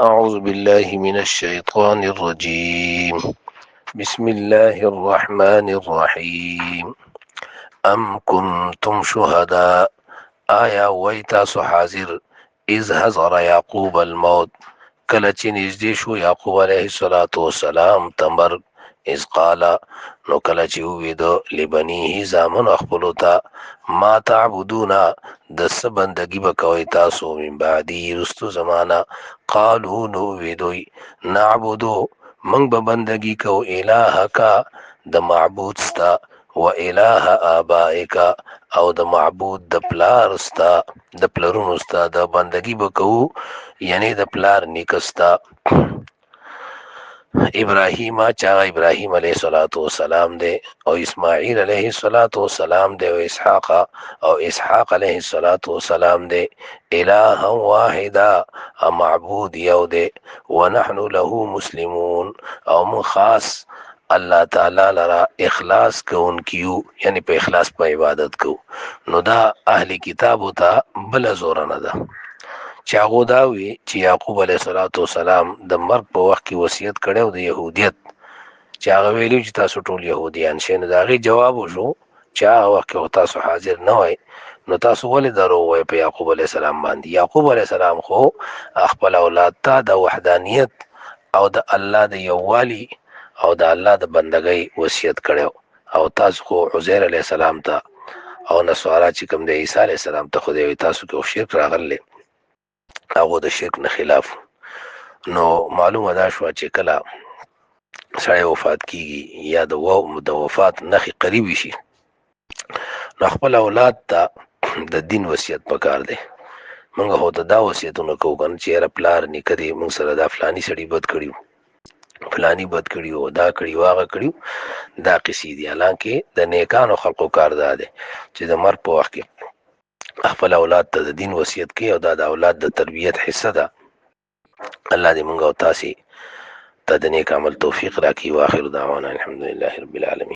أعوذ بالله من الشيطان الرجيم. بسم الله الرحمن الرحيم. أم كنتم شهداء، آیا وای تاسو حاضر، اذ حضر یعقوب الموت، کله چې نږدې شو یعقوب علیه السلام ته مرګ، اذ قال، نو کله چې وویده لبنیه زامن خپلو ته، ما تعبدون، د څه بندګي به کوئ تاسو من بعدي رستو زمانه، قالو نو ویدوی نعبدو، منګ به بندګي کو الهک، د معبود ستا، و اله آبائک، او د معبود د پلار ستا، د پلرونو ستا د بندګي به کوو، یعنی د پلار نیکستا ابراهیم، چاغه ابراهیم علیه السلام دی، او اسماعیل علیه السلام دی، او اسحاق علیه السلام دی، الها واحدا، معبود یو دی، ونحن له مسلمون، او من خاص الله تعالی لرا اخلاص کوونکیو، یعنی په اخلاص په عبادت کو. نو دا اهل کتاب ته بل زور نه ده چې هغه دا وی چې یعقوب علیه السلام د مرګ په وخت کې وصیت کړو د يهودیت، چې هغه ویلو چې تاسو ټول يهوديان شئ. نو دا غي جواب وشو چې هغه وخت کې تاسو حاضر نه وای، نو تاسو ولې درو وای په یعقوب علیه السلام باندې؟ یعقوب علیه السلام خو خپل اولاد ته د وحدانیت او د الله د یووالي او د الله د بندګۍ وصیت کړو، او تاسو خو عزیر علیه السلام ته او نصارا چې کوم د عیسی علیه السلام ته خدای تاسو کې شرک راغلی، هغه د شرک نه خلاف. نو معلومه دا شو چې کله سړی وفات کیږي یا د وفات نخي قریب شي، نو خپل اولاد ته د دین وصیت پکار دی. موږ هو ته دا وصیتونه کوو کنه چې را پلار نیکه دی موږ سره دا فلانی سړی بد کړیو، فلانی بد کړیو، دا کړیو، هغه کړیو، دا قصې دي. حالانکه د نیکانو خلقو کار دا دی چې د مرګ په وخت کې خپل اولاد ته د دین وصیت کوي، او دا د اولاد د تربیت حصہ ده. الله دې موږ او تاسو ته د نیک عمل توفیق راکړي. واخر دعوانا الحمدلله رب العالمین.